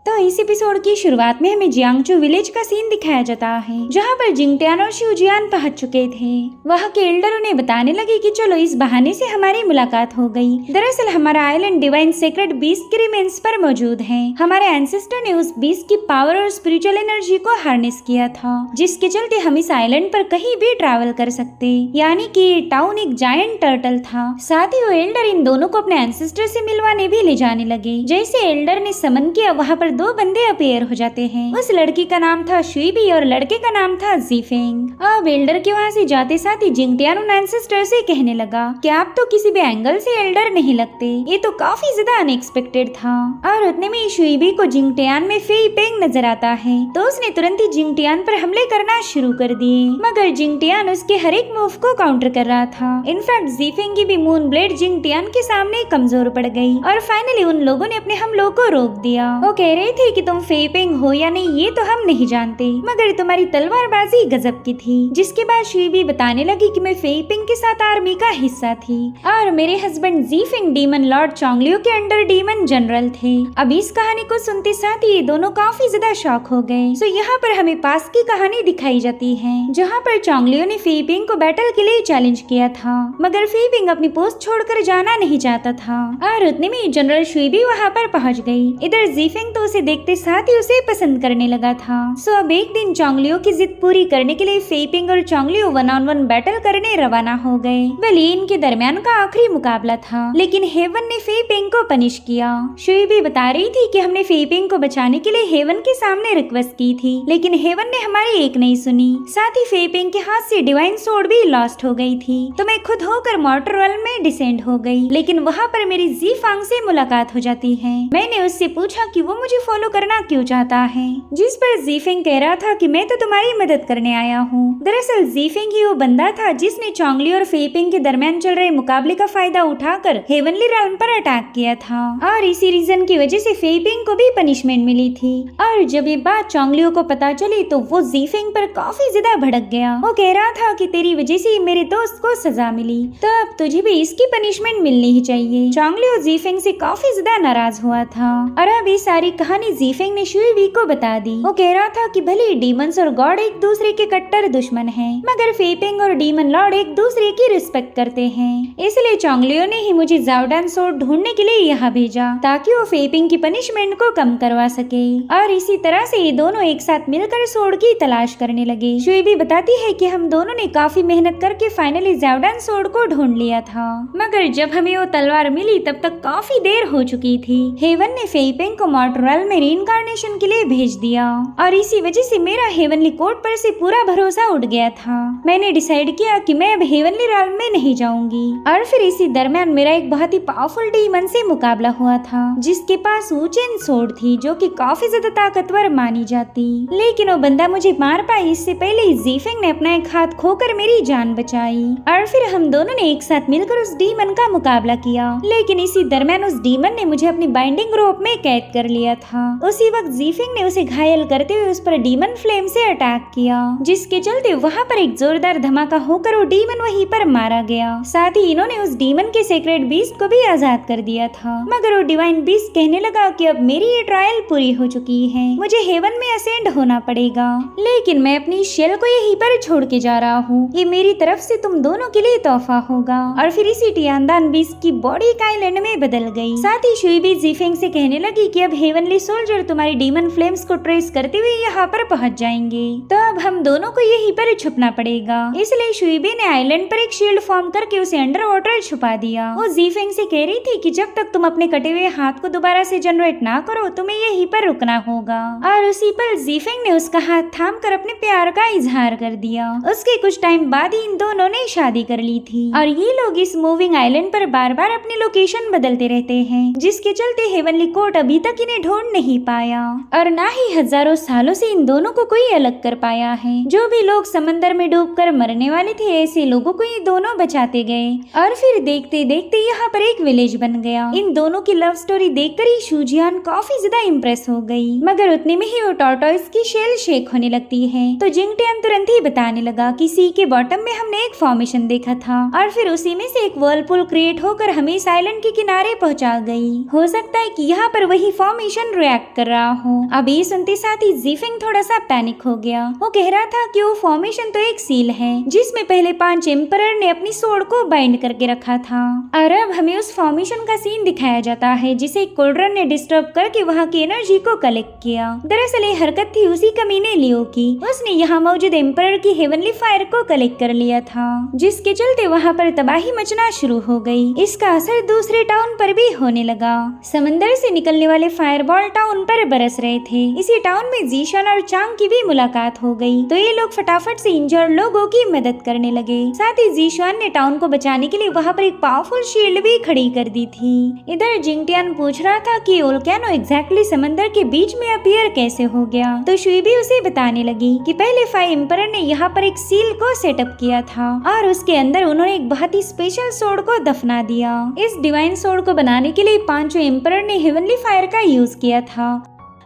तो इस एपिसोड की शुरुआत में हमें जियांगचू विलेज का सीन दिखाया जाता है, जहाँ पर जिंगटियान और शिवजियान पहुंच चुके थे। वहाँ के एल्डर उन्हें बताने लगे कि चलो इस बहाने से हमारी मुलाकात हो गई। दरअसल हमारा आइलैंड डिवाइन सेक्रेट बीस्ट के रिमेन्स पर मौजूद है। हमारे एंसेस्टर ने उस बीस्ट की पावर और स्पिरिचुअल एनर्जी को हार्नेस किया था, जिसके चलते हम इस आइलैंड पर कहीं भी ट्रैवल कर सकते, यानी कि ये टाउन एक जायंट टर्टल था। साथ ही वो एल्डर इन दोनों को अपने एंसेस्टर से मिलवाने भी ले जाने लगे। जैसे एल्डर ने समन किया, वहाँ पर दो बंदे अपीयर हो जाते हैं। उस लड़की का नाम था शुइबी और लड़के का नाम था जीफेंग। अब एल्डर के वहाँ से जाते साथ ही जिंगटियान उन एंसेस्टर से कहने लगा कि आप तो किसी भी एंगल से एल्डर नहीं लगते, ये तो काफी ज्यादा अनएक्सपेक्टेड था। और उतने में शुइबी को जिंगटियान में फेई पेंग नजर आता है, तो उसने तुरंत ही जिंगटियान पर हमले करना शुरू कर दिए, मगर जिंगटियान उसके हर एक मूव को काउंटर कर रहा था। इनफैक्ट जीफेंग की भी मून ब्लेड जिंगटियान के सामने कमजोर पड़ गई और फाइनली उन लोगों ने अपने हमलों को रोक दिया। वो कह रहे थे कि तुम फेई पेंग हो या नहीं ये तो हम नहीं जानते, मगर तुम्हारी तलवारबाजी गजब की थी। जिसके बाद शुइबी बताने लगी कि मैं फेई पेंग के साथ आर्मी का हिस्सा थी और मेरे हस्बैंड जीफेंग डीमन लॉर्ड चोंगलियो के अंडर डीमन जनरल थे। अब इस कहानी को सुनते साथ ही ये दोनों काफी ज्यादा शॉक हो गए। सो यहाँ पर हमें पास की कहानी दिखाई जाती है, जहाँ पर चोंगलियो ने फेई पेंग को बैटल के लिए चैलेंज किया था, मगर फेई पेंग अपनी पोस्ट छोड़कर जाना नहीं चाहता था और उतने में जनरल शुइबी वहाँ पर पहुँच गई। इधर जीफेंग तो उसे देखते साथ ही उसे पसंद करने लगा था। सो अब एक दिन चोंगलियो की जिद पूरी करने के लिए फेई पेंग और चोंगलियो 1-on-1 बैटल करने रवाना हो गए। भले इनके दरमियान का आखिरी मुकाबला था, लेकिन हेवन ने फेई पेंग को पनिश किया। शुइबी बता रही थी कि हमने फेई पेंग को बचाने के लिए हेवन के सामने रिक्वेस्ट की थी, लेकिन हेवन ने हमारी एक नहीं सुनी। साथ ही फेई पेंग के हाथ से डिवाइन सोर्ड भी लॉस्ट हो गई थी, तो मैं खुद होकर मॉर्टर वर्ल्ड में डिसेंड हो गई। लेकिन वहाँ पर मेरी जी फांग से मुलाकात हो जाती है। मैंने उससे पूछा कि वो मुझे फॉलो करना क्यों चाहता है, जिस पर जीफेंग कह रहा था कि मैं तो तुम्हारी मदद करने आया हूँ। दरअसल जीफेंग ही वो बंदा था जिसने चोंगलियो और फेई पेंग के दरमियान चल रहे मुकाबले का फायदा उठाकर हेवनली रेल्म पर अटैक किया था, और इसी रीजन की वजह से फेई पेंग को भी पनिशमेंट मिली थी। और जब ये बात चोंगलियो को पता चली तो वो जीफेंग पर काफी ज्यादा भड़क गया। वो कह रहा था कि तेरी वजह से मेरे दोस्त को सजा मिली, तो अब तुझे भी इसकी पनिशमेंट मिलनी ही चाहिए। चोंगलियो जीफेंग से काफी ज्यादा नाराज हुआ था और अब ये सारी कहानी जीफेंग ने शुइबी को बता दी। वो कह रहा था कि भले डीमंस और गॉड एक दूसरे के कट्टर दुश्मन हैं, मगर फेई पेंग और डीमन लॉर्ड एक दूसरे की रिस्पेक्ट करते हैं। इसलिए चोंगलियो ने ही मुझे जाओडान सोर्ड ढूंढने के लिए यहाँ भेजा, ताकि वो फेई पेंग की पनिशमेंट को कम करवा सके। और इसी तरह से ये दोनों एक साथ मिलकर सोर्ड की तलाश करने लगे। शुइबी बताती है कि हम दोनों ने काफी मेहनत करके फाइनली जाओडान सोर्ड को ढूंढ लिया था, मगर जब हमें वो तलवार मिली तब तक काफी देर हो चुकी थी। हेवन ने फेई पेंग को मॉर्टर वर्ल्ड में रीइंकार्नेशन के लिए भेज दिया और इसी वजह से मेरा हेवनली कोर्ट पर से पूरा भरोसा उठ गया था। मैंने डिसाइड किया कि मैं अब हेवनली रेल्म में नहीं जाऊंगी। और फिर इसी दरमियान मेरा एक बहुत ही पावरफुल डीमन से मुकाबला हुआ था, जिसके पास वुचेन सोर्ड थी, जो कि काफी ज्यादा ताकतवर मानी जाती। लेकिन वो बंदा मुझे मार पाई इससे पहले ही जीफेंग ने अपना एक हाथ खोकर मेरी जान बचाई और फिर हम दोनों ने एक साथ मिलकर उस डीमन का मुकाबला किया। लेकिन इसी दरमियान उस डीमन ने मुझे अपनी बाइंडिंग रोप में कैद कर लिया था। उसी वक्त जीफेंग ने उसे घायल करते हुए उस पर डीमन फ्लेम से अटैक किया, जिसके चलते वहाँ पर एक जोरदार धमाका होकर वो डीमन वहीं पर मारा गया। साथ ही इन्होंने उस डीमन के सीक्रेट बीस्ट को भी आजाद कर दिया था, मगर वो डिवाइन बीस्ट कहने लगा कि अब मेरी ये ट्रायल पूरी हो चुकी है, मुझे हेवन में असेंड होना पड़ेगा, लेकिन मैं अपनी शेल को यहीं पर छोड़ के जा रहा हूँ, ये मेरी तरफ से तुम दोनों के लिए तोहफा होगा। और फिर इसी टियांदान बीस्ट की बॉडी एक आइलैंड में बदल गई। साथ ही शुइबी जीफेंग से कहने लगी कि अब हेवनली सोल्जर तुम्हारी डीमन फ्लेम्स को ट्रेस करते हुए यहाँ पर पहुँच जाएंगे, तो अब हम दोनों को यहीं पर छुपना पड़ेगा। इसलिए शुइबी ने आइलैंड पर एक शील्ड फॉर्म करके उसे अंडर वाटर छुपा दिया। वो जीफेंग से कह रही थी कि जब तक तुम अपने कटे हुए हाथ को दोबारा से जनरेट ना करो तुम्हें यहीं पर रुकना होगा। और उसी पर जीफेंग ने उसका हाथ थाम कर अपने प्यार का इजहार कर दिया। उसके कुछ टाइम बाद ही इन दोनों ने शादी कर ली थी और ये लोग इस मूविंग आइलैंड पर बार बार अपनी लोकेशन बदलते रहते हैं, जिसके चलते हेवनली कोर्ट अभी तक इन्हें ढूंढ नहीं पाया और ना ही हजारों सालों से इन दोनों को कोई अलग कर पाया है। जो भी लोग समंदर में डूबकर मरने वाले थे ऐसे लोगों को ये दोनों बचाते गए और फिर देखते देखते यहाँ पर एक विलेज बन गया। इन दोनों की लव स्टोरी देखकर ही शुजियान काफी ज्यादा इम्प्रेस हो गई, मगर उतने में ही वो टॉर्टोइस की शेल शेक होने लगती है, तो जिंगटियान तुरंत ही बताने लगा कि सी के बॉटम में हमने एक फॉर्मेशन देखा था और फिर उसी में से एक वर्लपुल क्रिएट होकर हमें इस आइलैंड के किनारे पहुंचा गई। हो सकता है कि यहाँ पर वही फॉर्मेशन रिएक्ट कर रहा हो। अभी सुनते साथ ही जीफिंग थोड़ा सा पैनिक हो गया। वो कह रहा था कि वो फॉर्मेशन तो एक सील है जिसमें पहले 5 एम्परर ने अपनी सोड को बाइंड करके रखा था, और अब हमें उस फॉर्मेशन का सीन दिखाया जाता है जिसे कोल्ड्रन ने डिस्टर्ब करके वहाँ की एनर्जी को कलेक्ट किया। दरअसल ये हरकत थी उसी कमीने लियो की। उसने यहाँ मौजूद एम्परर की हेवनली फायर को कलेक्ट कर लिया था, जिसके चलते वहाँ पर तबाही मचना शुरू हो गई। इसका असर दूसरे टाउन पर भी होने लगा। समंदर से निकलने वाले फायरबॉल टाउन पर बरस रहे थे। इसी टाउन में जीशान और चांग की भी मुलाकात हो गई, तो ये लोग फटाफट से इंजर्ड लोगों की मदद करने लगे। साथ ही जीशान ने टाउन को बचाने के लिए वहाँ पर एक पावरफुल शील्ड भी खड़ी कर दी थी। इधर जिंगटियान पूछ रहा था कि वोल्केनो एग्जैक्टली समंदर के बीच में अपीयर कैसे हो गया, तो शुई भी उसे बताने लगी कि पहले 5 एम्परर ने यहाँ पर एक सील को सेटअप किया था और उसके अंदर उन्होंने एक बहुत ही स्पेशल सोड को दफना दिया। इस डिवाइन सोड को बनाने के लिए 5 एम्परर ने हेवनली फायर का यूज किया था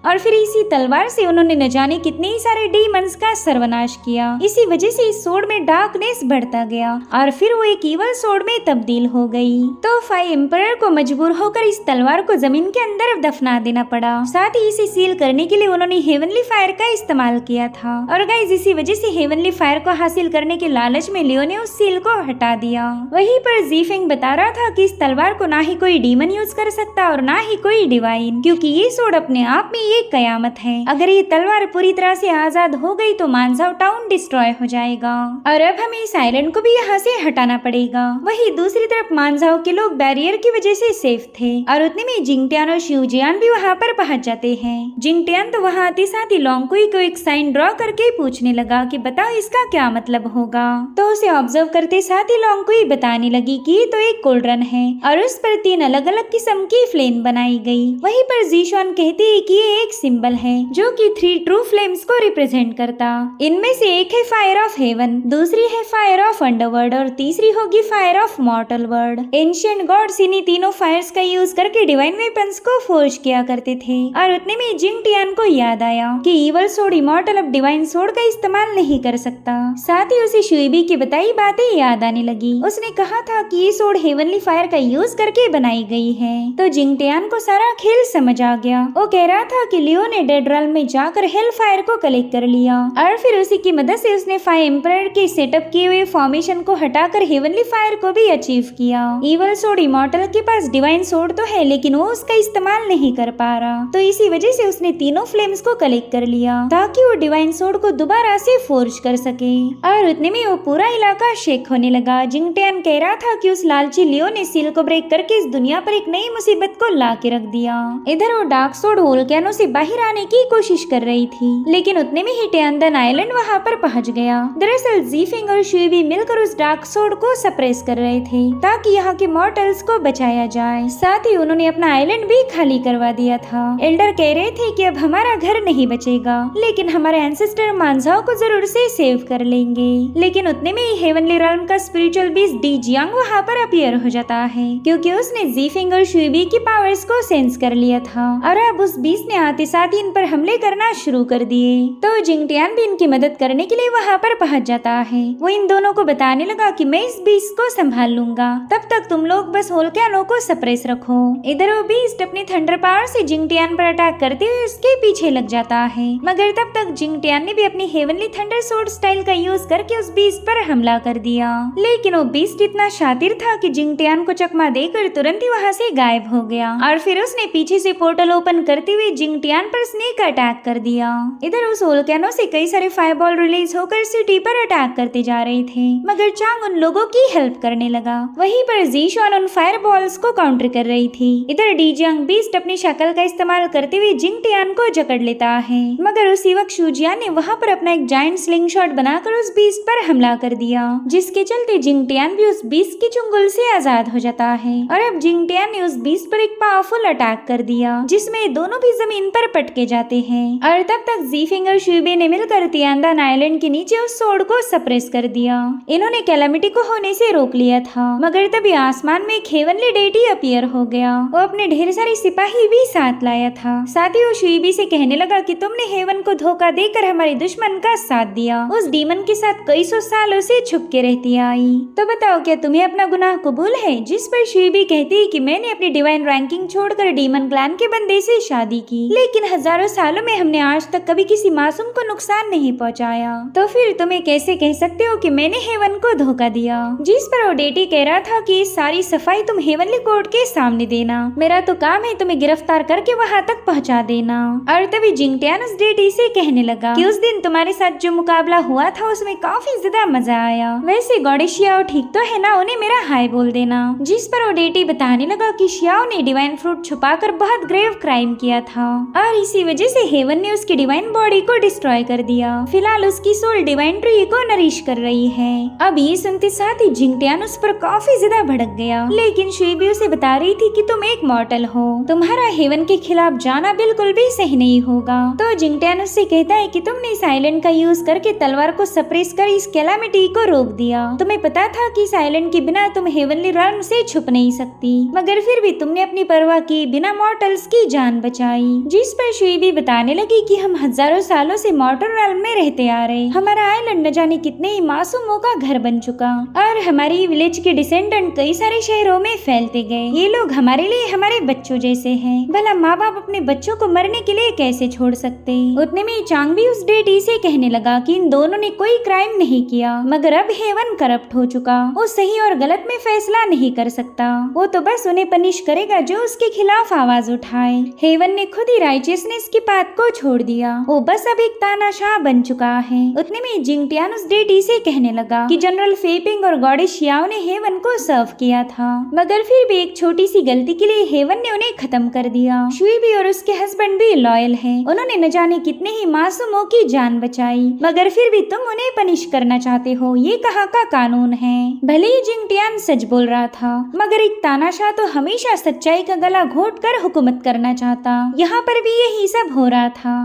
और फिर इसी तलवार से उन्होंने न जाने कितने ही सारे डीमंस का सर्वनाश किया। इसी वजह से इस सोड में डार्कनेस बढ़ता गया और फिर वो एक ईवल सोड में तब्दील हो गई। तो 5 एम्परर को मजबूर होकर इस तलवार को जमीन के अंदर दफना देना पड़ा। साथ ही इसे सील करने के लिए उन्होंने हेवनली फायर का इस्तेमाल किया था। और गाइस इसी वजह से हेवनली फायर को हासिल करने के लालच में लियो ने उस सील को हटा दिया। वहीं पर जीफिंग बता रहा था कि इस तलवार को ना ही कोई डीमन यूज कर सकता और ना ही कोई डिवाइन, क्योंकि ये सोड अपने आप में एक कयामत है। अगर ये तलवार पूरी तरह से आजाद हो गई तो मानजाओ टाउन डिस्ट्रॉय हो जाएगा और अब हमें इस आइलैंड को भी यहाँ से हटाना पड़ेगा। वहीं दूसरी तरफ मानजाओ के लोग बैरियर की वजह से सेफ थे और उतने में जिंगटियान और शिवजियान भी वहाँ पर पहुँच जाते हैं। जिंगटियान तो वहाँ आते साथ ही लोंगकुई को एक साइन ड्रॉ करके पूछने लगा कि बताओ इसका क्या मतलब होगा, तो उसे ऑब्जर्व करते साथ ही लोंगकुई बताने लगी कि ये तो एक कोल्ड्रन है और उस पर 3 अलग अलग किस्म की फ्लेम बनाई गई। वहीं पर जीशान कहते हैं कि ये एक सिंबल है जो कि 3 ट्रू फ्लेम्स को रिप्रेजेंट करता। इनमें से एक है फायर ऑफ हेवन, दूसरी है फायर ऑफ अंडरवर्ल्ड और तीसरी होगी fire of mortal world. Ancient gods इन्हीं तीनों फायर्स का यूज करके डिवाइन वेपन्स को फोर्ज किया करते थे। और उतने में जिंगटियान को याद आया कि ईवल सोड इमॉर्टल अब डिवाइन सोड का इस्तेमाल नहीं कर सकता। साथ ही उसे शुइबी की बताई बातें याद आने लगी। उसने कहा था कि ये सोड हेवनली फायर का यूज करके बनाई गई है। तो जिंगटियान को सारा खेल समझ आ गया। वो कह रहा था कि लियो ने डेड रेल्म में जाकर हेल फायर को कलेक्ट कर लिया और फिर उसी की मदद से उसने 5 एम्परर के सेटअप किए हुए फॉर्मेशन को हटाकर हेवनली फायर को भी अचीव किया। ईवल सोड इमॉर्टल के पास डिवाइन सोड तो है लेकिन वो उसका इस्तेमाल नहीं कर पा रहा, तो इसी वजह से उसने तीनों फ्लेम्स को कलेक्ट कर लिया ताकि वो डिवाइन सोड को दोबारा से फोर्ज कर सके। और उतने में वो पूरा इलाका शेक होने लगा। जिंगटियान कह रहा था कि उस लालची लियो ने सील को ब्रेक करके इस दुनिया पर एक नई मुसीबत को ला के रख दिया। इधर वो डार्क सोड वोल्केनो से बाहर आने की कोशिश कर रही थी लेकिन उतने में ही टेंदन आइलैंड वहाँ पर पहुँच गया। दरअसल जीफिंग और शुइबी मिलकर उस डार्क सोड को सप्रेस कर रहे थे ताकि यहाँ के मॉर्टल्स को बचाया जाए। साथ ही उन्होंने अपना आइलैंड भी खाली करवा दिया था। एल्डर कह रहे थे कि अब हमारा घर नहीं बचेगा लेकिन हमारे एंसेस्टर मानजाओ को जरूर से सेव कर लेंगे। लेकिन उतने में ही हेवनली रेल्म का स्पिरिचुअल बीस्ट डी जियांग वहाँ पर अपीयर हो जाता है क्योंकि उसने जीफिंग और शुइबी की पावर्स को सेंस कर लिया था और अब उस बीस्ट ने आते साथ ही इन पर हमले करना शुरू कर दिए। तो जिंगटियान भी इनकी मदद करने के लिए वहाँ पर पहुँच जाता है। वो इन दोनों को बताने लगा कि मैं इस बीस्ट को संभाल लूंगा, तब तक तुम लोग बस वोल्केनो को सप्रेस रखो। इधर वो बीस्ट अपनी थंडर पावर से जिंगटियान पर अटैक करते हुए उसके पीछे लग जाता है, मगर तब तक जिंगटियान ने भी अपनी हेवनली थंडर सोर्ड स्टाइल का यूज करके उस बीस्ट पर हमला कर दिया। लेकिन वो बीस्ट इतना शातिर था कि जिंगटियान को चकमा देकर तुरंत ही वहाँ से गायब हो गया और फिर उसने पीछे से पोर्टल ओपन करते हुए जिंगटियान पर स्नेक अटैक कर दिया। इधर उस वोल्केनो से कई सारे फायरबॉल रिलीज होकर सिटी पर अटैक करते जा रहे थे, मगर चांग उन लोगों की हेल्प करने लगा। वहीं पर जीशान उन फायरबॉल्स को काउंटर कर रही थी। इधर डी जियांग बीस्ट अपनी शक्ल का इस्तेमाल करते हुए जिंगटियान को जकड़ लेता है, मगर उसी वक्त शुजियान ने वहाँ पर अपना एक जायंट स्लिंग शॉट बनाकर उस बीस्ट पर हमला कर दिया, जिसके चलते जिंगटियान भी उस बीस्ट की चुंगल से आजाद हो जाता है। और अब जिंगटियान ने उस बीस्ट पर एक पावरफुल अटैक कर दिया जिसमें दोनों भी जमीन पर पटके जाते हैं। और तब तक जीफिंग और शुइबी ने मिलकर तियांदान आइलैंड के नीचे उस सोड को सप्रेस कर दिया। इन्होंने कैलामिटी को होने से रोक लिया था, मगर तभी आसमान में एक हेवनली डेटी अपीयर हो गया। वो अपने ढेर सारे सिपाही भी साथ लाया था। साथ ही वो शुइबी से कहने लगा कि तुमने हेवन को धोखा देकर हमारे दुश्मन का साथ दिया, उस डीमन के साथ कई सौ सालों से छुप के रहती आई, तो बताओ क्या तुम्हें अपना गुनाह कबूल है? जिस पर शुइबी कहती है कि मैंने अपनी डिवाइन रैंकिंग छोड़कर डीमन क्लैन के बंदे से शादी की, लेकिन हजारों सालों में हमने आज तक कभी किसी मासूम को नुकसान नहीं पहुंचाया। तो फिर तुम्हें कैसे कह सकते हो कि मैंने हेवन को धोखा दिया? जिस पर ओडेटी कह रहा था कि सारी सफाई तुम हेवनली कोर्ट के सामने देना, मेरा तो काम है तुम्हें गिरफ्तार करके वहाँ तक पहुँचा देना। और तभी जिंगटियान उस डेटी से कहने लगा कि उस दिन तुम्हारे साथ जो मुकाबला हुआ था उसमें काफी ज्यादा मजा आया। वैसे गॉडेस शियाओ ठीक तो है ना, उन्हें मेरा हाय बोल देना। जिस पर ओडेटी बताने लगा कि शियाओ ने डिवाइन फ्रूट छुपाकर बहुत ग्रेव क्राइम किया था और इसी वजह से हेवन ने उसकी डिवाइन बॉडी को डिस्ट्रॉय कर दिया। फिलहाल उसकी सोल डिवाइन ट्री को नरिश कर रही है। अब ये सुनते साथ ही जिंगटियान उस पर काफी ज्यादा भड़क गया, लेकिन शुइबी उसे बता रही थी कि तुम एक मॉर्टल हो, तुम्हारा हेवन के खिलाफ जाना बिल्कुल भी सही नहीं होगा। तो जिंगटियान उससे कहता है कि तुमने साइलेंट का यूज करके तलवार को सप्रेस कर इस कैलामिटी को रोक दिया। तुम्हें पता था कि साइलेंट के बिना तुम हेवनली realm से छुप नहीं सकती, मगर फिर भी तुमने अपनी परवाह की बिना मॉर्टल्स की जान बचाई। जिस पर शुइबी बताने लगी कि हम हजारों सालों से मॉर्टल realm में रहते आ रहे, हमारा आइलैंड न जाने कितने ही मासूमों का घर बन चुका और हमारी विलेज के डिसेंडेंट कई सारे शहरों में फैलते गए। ये लोग हमारे लिए हमारे बच्चों जैसे हैं। भला माँ बाप अपने बच्चों को मरने के लिए कैसे छोड़ सकते? उतने में चांग भी उस डेटी से कहने लगा कि इन दोनों ने कोई क्राइम नहीं किया, मगर अब हेवन करप्ट हो चुका, वो सही और गलत में फैसला नहीं कर सकता। वो तो बस उन्हें पनिश करेगा जो उसके खिलाफ आवाज उठाए। हेवन ने खुद ही राइचियसनेस की बात को छोड़ दिया, वो बस अब एक तानाशाह बन चुका है। उतने में जिंगटियान उस डेटी से कहने लगा कि जनरल फेपिंग और गॉडेस शियाओ ने हेवन को सर्व किया था, मगर फिर भी एक छोटी सी गलती के लिए हेवन ने उन्हें खत्म कर दिया। शुइबी और उसके हस्बैंड भी लॉयल है, उन्होंने न जाने कितने ही मासूमों की जान बचाई, मगर फिर भी तुम उन्हें पनिश करना चाहते हो, ये कहाँ का कानून है? भले ही जिंगटियान सच बोल रहा था, मगर एक तानाशाह तो हमेशा सच्चाई का गला घोट कर हुकूमत करना चाहता। यहाँ पर भी यही सब हो रहा था।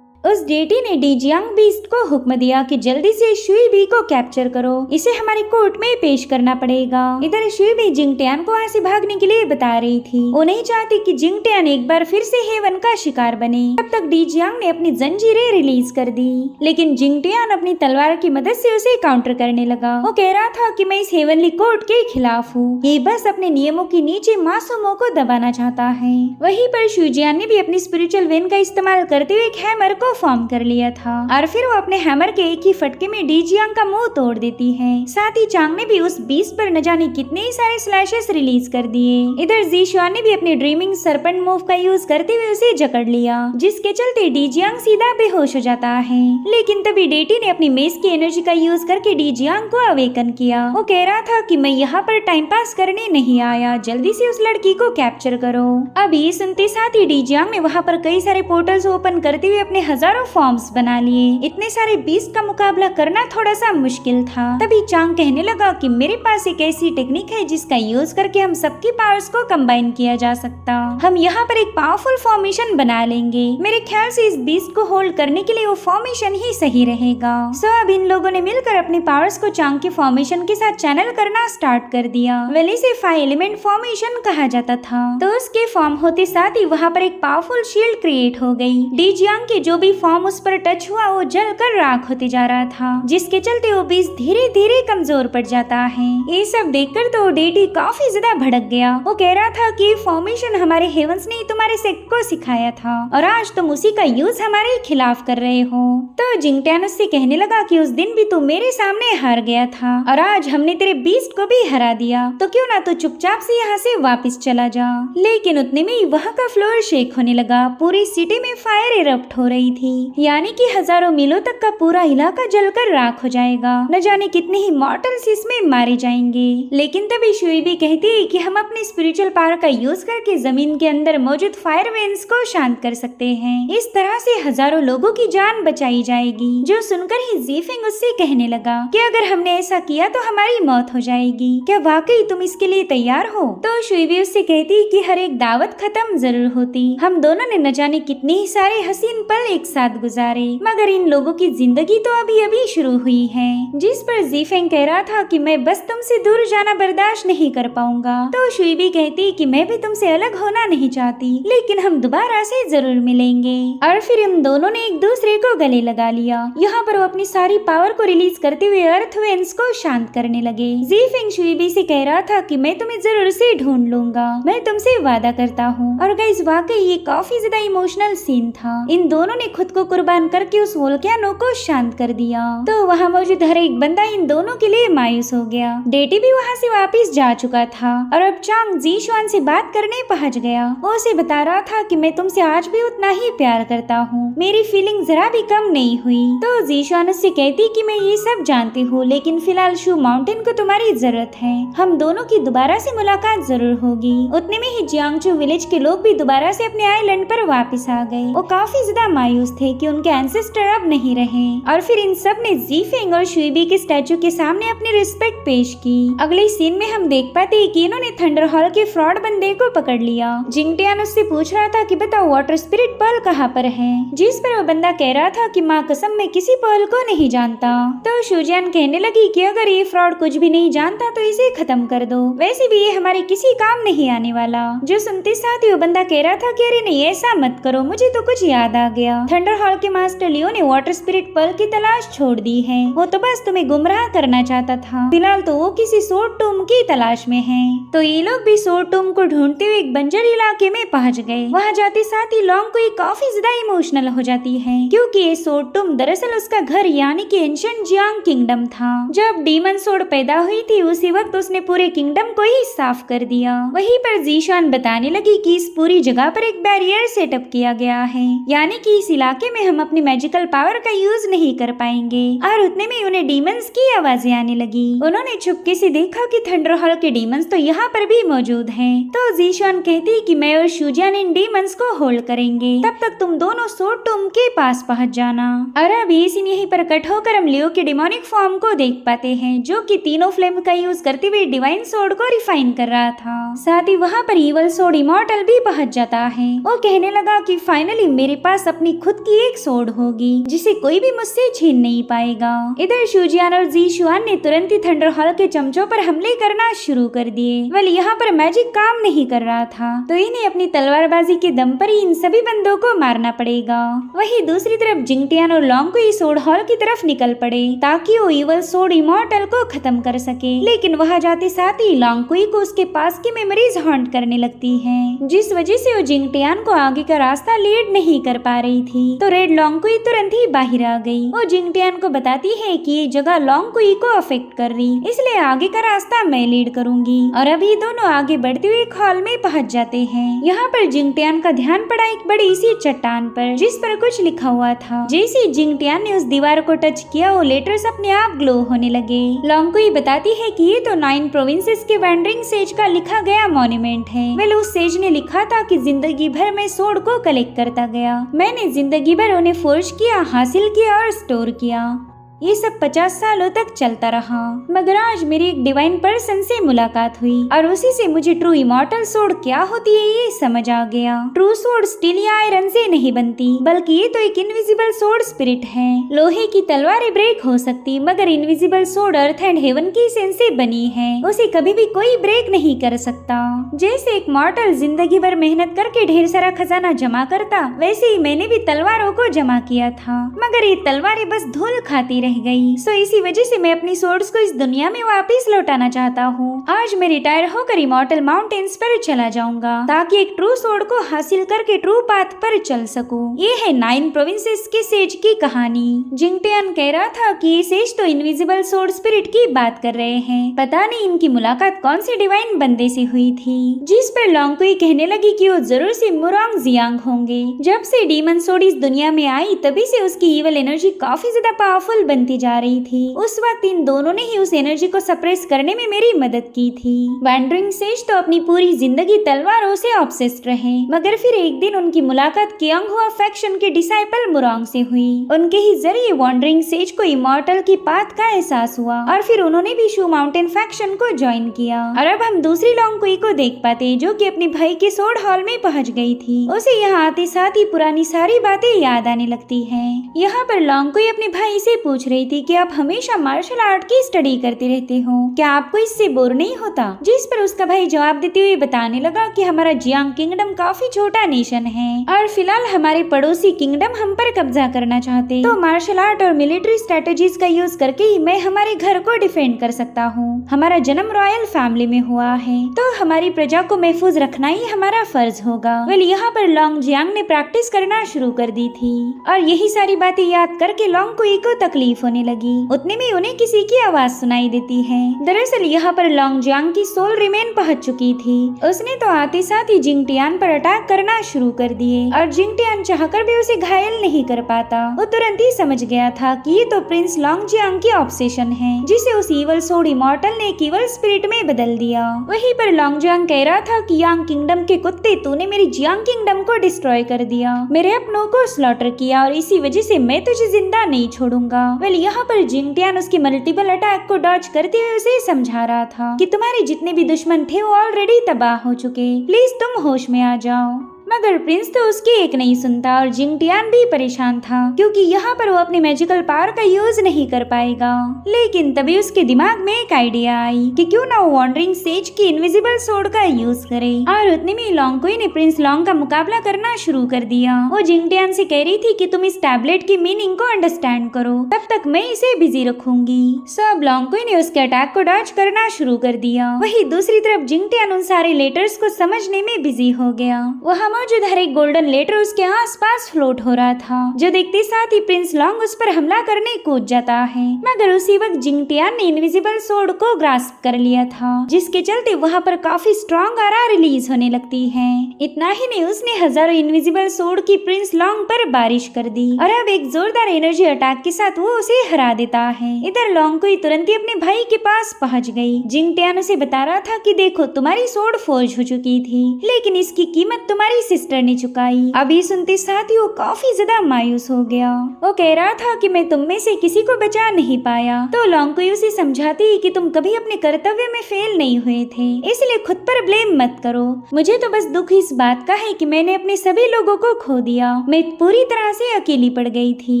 उस डेटी ने डीजियांग बीस्ट को हुक्म दिया कि जल्दी से शुइबी को कैप्चर करो, इसे हमारी कोर्ट में पेश करना पड़ेगा। इधर शुइबी जिंगटियान को वहाँ से भागने के लिए बता रही थी, वो नहीं चाहती कि जिंगटियान एक बार फिर से हेवन का शिकार बने। तब तक डीजियांग ने अपनी जंजीरें रिलीज कर दी, लेकिन जिंगटियान अपनी तलवार की मदद से उसे काउंटर करने लगा। वो कह रहा था कि मैं इस हेवनली कोर्ट के खिलाफ हूँ, ये बस अपने नियमों के नीचे मासूमों को दबाना चाहता है। वहीं पर शुजियान ने भी अपनी स्पिरिचुअल वेन का इस्तेमाल करते हुए एक हैमर को फॉर्म कर लिया था और फिर वो अपने हैमर के एक ही फटके में डीजियांग का मुंह तोड़ देती है। साथ ही चांग ने भी उस बीस्ट पर न जाने कितने ही सारे स्लैशेस रिलीज कर दिए। इधर जीशुआन ने भी अपने ड्रीमिंग सरपेंट मूव का यूज करते हुए उसे जकड़ लिया, जिसके चलते डीजियांग सीधा बेहोश हो जाता है। लेकिन तभी डेटी ने अपनी मेस की एनर्जी का यूज करके डीजियांग को अवेकन किया। वो कह रहा था कि मैं यहाँ पर टाइम पास करने नहीं आया, जल्दी से उस लड़की को कैप्चर करो। अब ये सुनते साथ ही डीजियांग ने वहाँ पर कई सारे पोर्टल्स ओपन करते हुए अपने हजारों फॉर्म्स बना लिए। इतने सारे बीस्ट का मुकाबला करना थोड़ा सा मुश्किल था। तभी चांग कहने लगा कि मेरे पास एक ऐसी टेक्निक है जिसका यूज करके हम सबकी पावर्स को कंबाइन किया जा सकता। हम यहाँ पर एक पावरफुल फॉर्मेशन बना लेंगे। मेरे ख्याल से इस बीस्ट को होल्ड करने के लिए वो फॉर्मेशन ही सही रहेगा। सो अब इन लोगों ने मिलकर अपने पावर्स को चांग के फॉर्मेशन के साथ चैनल करना स्टार्ट कर दिया। वेल इसे 5 एलिमेंट फॉर्मेशन कहा जाता था। तो उसके फॉर्म होते साथ ही वहाँ पर एक पावरफुल शील्ड क्रिएट हो गई। डीजियांग के जो भी फॉर्म उस पर टच हुआ वो जलकर राख होते जा रहा था, जिसके चलते वो बीस्ट धीरे धीरे कमजोर पड़ जाता है। ये सब देखकर तो डेटी काफी ज्यादा भड़क गया। वो कह रहा था कि फॉर्मेशन हमारे हेवंस ने तुम्हारे सेक्ट को सिखाया था और आज तुम उसी का यूज हमारे खिलाफ कर रहे हो। तो जिंगटियान उससे कहने लगा कि उस दिन भी तू मेरे सामने हार गया था और आज हमने तेरे बीस्ट को भी हरा दिया, तो क्यों ना तू चुपचाप से यहाँ से वापस चला जा। लेकिन उतने में वहाँ का फ्लोर शेक होने लगा। पूरी सिटी में फायर इरप्ट हो रही थी, यानी कि हजारों मीलों तक का पूरा इलाका जलकर राख हो जाएगा। न जाने कितने ही मॉर्टल्स इसमें मारे जाएंगे। लेकिन तभी शुइबी कहती है कि हम अपने स्पिरिचुअल पावर का यूज करके जमीन के अंदर मौजूद फायर वेन्स को शांत कर सकते हैं। इस तरह से हजारों लोगों की जान बचाई जाएगी। जो सुनकर ही ज़ीफिंग उससे कहने लगा कि अगर हमने ऐसा किया तो हमारी मौत हो जाएगी, क्या वाकई तुम इसके लिए तैयार हो? तो शुइबी उससे कहती कि हर एक दावत खत्म जरूर होती। हम दोनों ने न जाने कितने ही सारे हसीन पल एक साथ गुजारे, मगर इन लोगों की जिंदगी तो अभी अभी शुरू हुई है। जिस पर जीफेंग कह रहा था कि मैं बस तुमसे दूर जाना बर्दाश्त नहीं कर पाऊंगा, तो शुई भी कहती कि मैं भी तुमसे अलग होना नहीं चाहती, लेकिन हम दोबारा से जरूर मिलेंगे। और फिर इन दोनों ने एक दूसरे को गले लगा लिया। यहाँ पर वो अपनी सारी पावर को रिलीज करते हुए अर्थ वेन्स को शांत करने लगे। जीफेंग शुई भी से कह रहा था कि मैं तुम्हें जरूर से ढूंढ लूंगा, मैं तुमसे वादा करता हूँ। और गाइस वाकई ये काफी ज्यादा इमोशनल सीन था। इन दोनों ने खुद को कुर्बान करके उस वोल्केनो को शांत कर दिया। तो वहाँ मौजूद हर एक बंदा इन दोनों के लिए मायूस हो गया। डेटी भी वहाँ से वापस जा चुका था और अब चांग जीशुआन से बात करने पहुँच गया। वो उसे बता रहा था कि मैं तुमसे आज भी उतना ही प्यार करता हूँ, मेरी फीलिंग जरा भी कम नहीं हुई। तो जीशुआन उससे कहती कि मैं ये सब जानती हूँ, लेकिन फिलहाल शू माउंटेन को तुम्हारी जरूरत है, हम दोनों की दोबारा से मुलाकात जरूर होगी। उतने में ही जियांगचू विलेज के लोग भी दोबारा से अपने आइलैंड पर वापस आ गए। वो काफी ज्यादा मायूस थे कि उनके एंसेस्टर अब नहीं रहे। और फिर इन सब ने जीफेंग और शुईबी के स्टैचू के सामने अपनी रिस्पेक्ट पेश की। अगले सीन में हम देख पाते हैं कि इन्होंने थंडर हॉल के फ्रॉड बंदे को पकड़ लिया। जिंगटियान उससे पूछ रहा था कि बताओ वाटर स्पिरिट पर्ल कहाँ पर है, जिस पर वो बंदा कह रहा था कि माँ कसम मैं किसी पर्ल को नहीं जानता। तो शुजियान कहने लगी कि अगर ये फ्रॉड कुछ भी नहीं जानता तो इसे खत्म कर दो, वैसे भी ये हमारे किसी काम नहीं आने वाला। जो सुनते साथ ही वो बंदा कह रहा था कि अरे नहीं ऐसा मत करो, मुझे तो कुछ याद आ गया। थंडर हॉल के मास्टर लियो ने वाटर स्पिरिट पर्ल की तलाश छोड़ दी है, वो तो बस तुम्हें गुमराह करना चाहता था। फिलहाल तो वो किसी सोर्ड टूम की तलाश में है। तो ये लोग भी सोर्ड टूम को ढूंढते हुए एक बंजर इलाके में पहुंच गए। वहाँ जाते साथ ही लॉन्ग को काफी ज्यादा इमोशनल हो जाती है, क्योंकि ये सोर्ड टूम दरअसल उसका घर यानी कि एंशिएंट जियांग किंगडम था। जब डीमन सोर्ड पैदा हुई थी उसी वक्त उसने पूरे किंगडम को ही साफ कर दिया। वहीं पर जीशान बताने लगी कि इस पूरी जगह पर एक बैरियर सेटअप किया गया है, यानी कि इस इलाके में हम अपनी मैजिकल पावर का यूज नहीं कर पाएंगे। और उतने में उन्हें डीमंस की आवाजें आने लगी। उन्होंने चुपके से देखा कि थंडर हॉल के डीमंस तो यहाँ पर भी मौजूद हैं। तो जीशान कहती कि मैं और शुजियान इन डीमंस को होल्ड करेंगे, तब तक तुम दोनों सोर्ड टूम के पास पहुँच जाना। और अब ये सीन यहीं पर कट होकर हम लियो के डिमोनिक फॉर्म को देख पाते हैं, जो कि तीनों फ्लेम का यूज करते हुए डिवाइन सोर्ड को रिफाइन कर रहा था। साथ ही वहाँ पर इवल सोर्ड इमॉर्टल भी पहुँच जाता है। वो कहने लगा कि फाइनली मेरे पास अपनी खुद की एक सोर्ड होगी, जिसे कोई भी मुझसे छीन नहीं पाएगा। इधर शुजियान और जीशुआन ने तुरंत ही थंडर हॉल के चमचों पर हमले करना शुरू कर दिए। वेल यहाँ पर मैजिक काम नहीं कर रहा था, तो इन्हें अपनी तलवारबाजी के दम पर ही इन सभी बंदों को मारना पड़ेगा। वहीं दूसरी तरफ जिंगटियान और लॉन्ग को सोर्ड हॉल की तरफ निकल पड़े, ताकि वो इवल सोर्ड इमॉर्टल को खत्म कर सके। लेकिन वहाँ जाते साथ ही लॉन्गकुई को उसके पास की मेमोरीज हॉन्ट करने लगती हैं, जिस वजह से वो जिंगटियान को आगे का रास्ता लीड नहीं कर पा रही थी। तो रेड लॉन्गकुई तुरंत ही बाहर आ गई। वो जिंगटियान को बताती है कि ये जगह लॉन्गकुई को अफेक्ट कर रही, इसलिए आगे का रास्ता मैं लीड करूंगी। और अभी दोनों आगे बढ़ते हुए एक हॉल में पहुंच जाते हैं। यहाँ पर जिंगटियान का ध्यान पड़ा एक बड़ी सी चट्टान पर, जिस पर कुछ लिखा हुआ था। जैसे जिंगटियान ने उस दीवार को टच किया वो लेटर्स अपने आप ग्लो होने लगे। लॉन्गकुई बताती है कि ये तो 9 प्रोविंसेस के वैंडरिंग सेज का लिखा गया मॉन्यूमेंट है। वेल उस सेज ने लिखा था कि जिंदगी भर में सोर्ड को कलेक्ट करता गया, मैंने जिंदगी भर उन्हें फोर्ज किया, हासिल किया और स्टोर किया। ये सब 50 सालों तक चलता रहा, मगर आज मेरी एक डिवाइन पर्सन से मुलाकात हुई और उसी से मुझे ट्रू इमॉर्टल सोर्ड क्या होती है ये समझ आ गया। ट्रू सोर्ड स्टील या आयरन से नहीं बनती, बल्कि ये तो एक इनविजिबल सोर्ड स्पिरिट है। लोहे की तलवारें ब्रेक हो सकती, मगर invisible sword earth and heaven की सेंस से बनी है, उसे कभी भी कोई ब्रेक नहीं कर सकता। जैसे एक मॉर्टल जिंदगी भर मेहनत करके ढेर सारा खजाना जमा करता, वैसे ही मैंने भी तलवारों को जमा किया था, मगर ये तलवारें बस धूल खाती गई। सो इसी वजह से मैं अपनी सोर्ड्स को इस दुनिया में वापस लौटाना चाहता हूँ। आज मैं रिटायर होकर इमॉर्टल माउंटेन्स पर चला जाऊंगा, ताकि एक ट्रू सोर्ड को हासिल करके ट्रू पाथ पर चल सकूं। ये है 9 प्रोविंसेस के सेज की कहानी। जिंगटियान कह रहा था कि ये सेज तो इनविजिबल सोर्ड स्पिरिट की बात कर रहे हैं, पता नहीं इनकी मुलाकात कौन से डिवाइन बंदे से हुई थी। जिस पर लॉन्गकुई कहने लगी कि वो जरूर से मुरांग जियांग होंगे। जब से डीमन सोर्ड इस दुनिया में आई तभी से उसकी इवल एनर्जी काफी ज्यादा पावरफुल बनती जा रही थी। उस वक्त इन दोनों ने ही उस एनर्जी को सप्रेस करने में मेरी मदद की थी। वैंडरिंग सेज तो अपनी पूरी जिंदगी तलवारों से ऑब्सेस्ड रहे, मगर फिर एक दिन उनकी मुलाकात कियांगहुआ फैक्शन के डिसाइपल मुरोंग से हुई। उनके ही जरिए वैंडरिंग सेज को इमॉर्टल की पाथ का एहसास हुआ और फिर उन्होंने भी शू माउंटेन फैक्शन को ज्वाइन किया। और अब हम दूसरी लोंगकुई को देख पाते जो कि अपने भाई के सोड हॉल में पहुंच गई थी। उसे यहाँ आते साथ ही पुरानी सारी बातें याद आने लगती है। यहाँ पर लोंगकुई अपने भाई से पूछ रही थी कि आप हमेशा मार्शल आर्ट की स्टडी करते रहते हो, क्या आपको इससे बोर नहीं होता? जिस पर उसका भाई जवाब देते हुए बताने लगा कि हमारा जियांग किंगडम काफी छोटा नेशन है और फिलहाल हमारे पड़ोसी किंगडम हम पर कब्जा करना चाहते, तो मार्शल आर्ट और मिलिट्री स्ट्रेटेजीज का यूज करके ही मैं हमारे घर को डिफेंड कर सकता हूँ। हमारा जन्म रॉयल फैमिली में हुआ है, तो हमारी प्रजा को महफूज रखना ही हमारा फर्ज होगा। वेल यहाँ पर लोंग जियांग ने प्रैक्टिस करना शुरू कर दी थी और यही सारी बातें याद करके लोंगकुई को तकलीफ होने लगी। उतने में उन्हें किसी की आवाज सुनाई देती है। दरअसल यहाँ पर लोंग जियांग की सोल रिमेन पहुंच चुकी थी। उसने तो आते साथ ही जिंगटियान पर अटैक करना शुरू कर दिए और जिंगटियान चाहकर भी उसे घायल नहीं कर पाता। वो तुरंत ही समझ गया था कि ये तो प्रिंस लोंग जियांग की ऑब्सेशन है, जिसे उस ईवल सोड इमॉर्टल ने एक ईवल स्पिरिट में बदल दिया। वहीं पर लोंग जियांग कह रहा था कि यांग किंगडम के कुत्ते, तूने मेरी जियांग किंगडम को डिस्ट्रॉय कर दिया, मेरे अपनों को स्लॉटर किया और इसी वजह से मैं तुझे जिंदा नहीं छोड़ूंगा। वेल यहाँ पर जिंगटियान उसके मल्टीपल अटैक को डॉज करते हुए उसे समझा रहा था कि तुम्हारे जितने भी दुश्मन थे वो ऑलरेडी तबाह हो चुके, प्लीज तुम होश में आ जाओ। मगर प्रिंस तो उसकी एक नहीं सुनता और जिंगटियान भी परेशान था क्योंकि यहाँ पर वो अपनी मैजिकल पावर का यूज नहीं कर पाएगा। लेकिन तभी उसके दिमाग में एक आइडिया आई कि क्यों ना वो वॉन्डरिंग सेज की इनविजिबल सोड का यूज करे। और उतने में लोंगकुई ने प्रिंस लोंग का मुकाबला करना शुरू कर दिया। वो जिंगटियान से कह रही थी कि तुम इस टैबलेट की मीनिंग को अंडरस्टैंड करो, तब तक मैं इसे बिजी रखूंगी। सब लोंगकुई ने उसके अटैक को डॉज करना शुरू कर दिया। वही दूसरी तरफ जिंगटियान उन सारे लेटर्स को समझने में बिजी हो गया। वहाँ मौजूद हर एक गोल्डन लेटर उसके आसपास फ्लोट हो रहा था, जो देखते साथ ही प्रिंस लोंग उस पर हमला करने कूद जाता है। मगर उसी वक्त जिंगटियान ने इनविजिबल सोड को ग्रास्प कर लिया था, जिसके चलते वहाँ पर काफी स्ट्रॉन्ग आरा रिलीज होने लगती है। इतना ही नहीं, उसने हजारों इनविजिबल सोड की प्रिंस लोंग पर बारिश कर दी और अब एक जोरदार एनर्जी अटैक के साथ वो उसे हरा देता है। इधर लोंगकुई तुरंत ही अपने भाई के पास पहुँच गई। जिंगटियान उसे बता रहा था कि देखो, तुम्हारी सोड फोर्ज हो चुकी थी, लेकिन इसकी कीमत तुम्हारी सिस्टर ने चुकाई। अभी सुनते साथ ही वो काफी ज्यादा मायूस हो गया। वो कह रहा था कि मैं तुम में से किसी को बचा नहीं पाया, तो लोंगकुई उसे समझाती कि तुम कभी अपने कर्तव्य में फेल नहीं हुए थे, इसलिए खुद पर ब्लेम मत करो। मुझे तो बस दुख इस बात का है कि मैंने अपने सभी लोगों को खो दिया। मैं पूरी तरह से अकेली पड़ गई थी,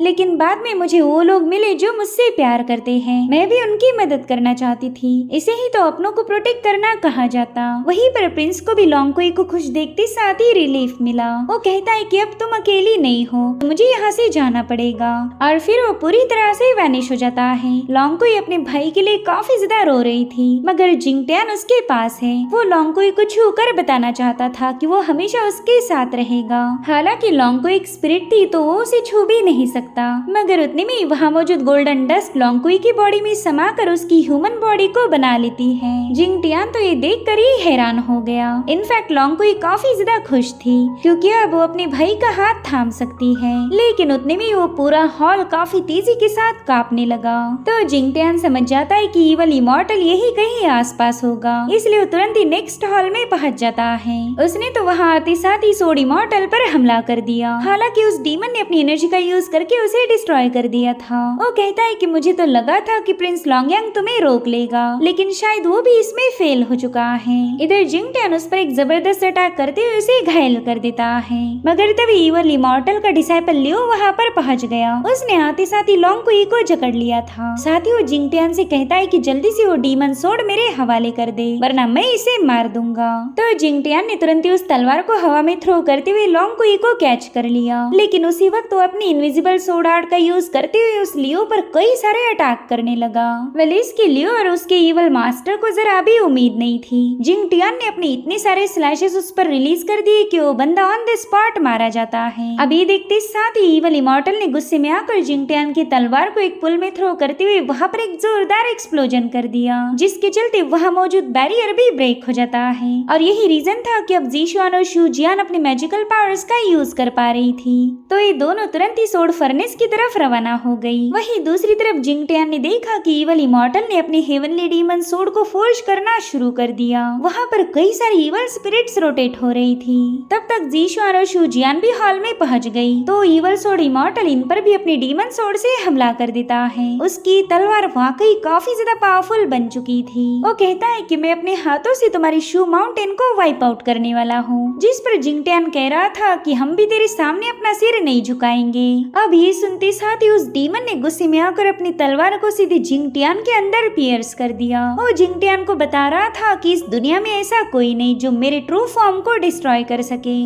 लेकिन बाद में मुझे वो लोग मिले जो मुझसे प्यार करते हैं। मैं भी उनकी मदद करना चाहती थी, इसे ही तो अपनों को प्रोटेक्ट करना कहा जाता। वहीं पर प्रिंस को भी लोंगकुई को खुश देखते साथ ही रिलीफ मिला। वो कहता है कि अब तुम अकेली नहीं हो, मुझे यहाँ से जाना पड़ेगा। और फिर वो पूरी तरह से वैनिश हो जाता है। लोंगकुई अपने भाई के लिए काफी ज्यादा रो रही थी, मगर जिंगटियान उसके पास है। वो लोंगकुई को छू कर बताना चाहता था कि वो हमेशा उसके साथ रहेगा। हालांकि लोंगकुई एक स्पिरिट थी, तो वो उसे छू भी नहीं सकता। मगर उतने में वहाँ मौजूद गोल्डन डस्ट लोंगकुई की बॉडी में समा कर उसकी ह्यूमन बॉडी को बना लेती है। जिंगटियान तो ये देख कर ही हैरान हो गया। इनफैक्ट लोंगकुई काफी ज्यादा खुश थी क्योंकि अब वो अपने भाई का हाथ थाम सकती है। लेकिन उतने में वो पूरा हॉल काफी तेजी के साथ कांपने लगा। तो जिंगटियान समझ जाता है कि ईवल इमॉर्टल यही कहीं आसपास होगा, इसलिए वो तुरंत ही नेक्स्ट हॉल में पहुंच जाता है। उसने तो वहाँ आते साथ ही सोड इमॉर्टल पर हमला कर दिया। हालांकि उस डीमन ने अपनी एनर्जी का यूज करके उसे डिस्ट्रॉय कर दिया था। वो कहता है कि मुझे तो लगा था कि प्रिंस लोंगयांग तुम्हें रोक लेगा, लेकिन शायद वो भी इसमें फेल हो चुका है। इधर जिंगटियान उस पर एक जबरदस्त अटैक करते हुए उसे घायल कर देता है। मगर तभी ईवल इमॉर्टल का डिसाइपल लियो वहाँ पर पहुँच गया। उसने आते साथ ही लोंगकुई को जकड़ लिया था। साथ ही वो जिंगटियान से कहता है कि जल्दी से वो डीमन सोड मेरे हवाले कर दे, वरना मैं इसे मार दूंगा। तो जिंगटियान ने तुरंत ही उस तलवार को हवा में थ्रो करते हुए लोंगकुई को कैच कर लिया। लेकिन उसी वक्त वो अपनी इनविजिबल सोड आर्ट का यूज करते हुए उस लियो पर कई सारे अटैक करने लगा। वेल इसके लियो और उसके ईवल मास्टर को जरा भी उम्मीद नहीं थी। जिंगटियान ने अपने इतने सारे स्लैशेस उस पर रिलीज कर दिए दिए कि वो बंदा ऑन द स्पॉट मारा जाता है। अभी देखते साथ ही इवल इमॉर्टल ने गुस्से में आकर जिंगटियान की तलवार को एक पुल में थ्रो करते हुए वहाँ पर एक जोरदार एक्सप्लोजन कर दिया, जिसके चलते वहाँ मौजूद बैरियर भी ब्रेक हो जाता है। और यही रीजन था कि अब जीशुआन और शुजियान अपने मैजिकल पावर्स का यूज कर पा रही थी। तो ये दोनों तुरंत ही सोड फर्नेस की तरफ रवाना हो गई। वहीं दूसरी तरफ जिंगटियान ने देखा कि इवल इमॉर्टल ने अपने हेवनली डीमन सोड को फोर्स करना शुरू कर दिया। वहाँ पर कई सारी इवल स्पिरिट्स रोटेट हो रही थी। तब तक जीशुआन और शुजियान भी हॉल में पहुंच गई। तो इवल सोड इमॉर्टल इन पर भी अपनी डीमन सोड से हमला कर देता है। उसकी तलवार वाकई काफी ज्यादा पावरफुल बन चुकी थी। वो कहता है कि मैं अपने हाथों से तुम्हारी शू माउंटेन को वाइप आउट करने वाला हूँ, जिस पर जिंगटियान कह रहा था कि हम भी तेरे सामने अपना सिर नहीं झुकाएंगे। अब ये सुनते साथ ही उस डीमन ने गुस्से में आकर अपनी तलवार को सीधे जिंगटियान के अंदर पियर्स कर दिया। वो जिंगटियान को बता रहा था कि इस दुनिया में ऐसा कोई नहीं जो मेरे ट्रू फॉर्म को डिस्ट्रॉय कर सके।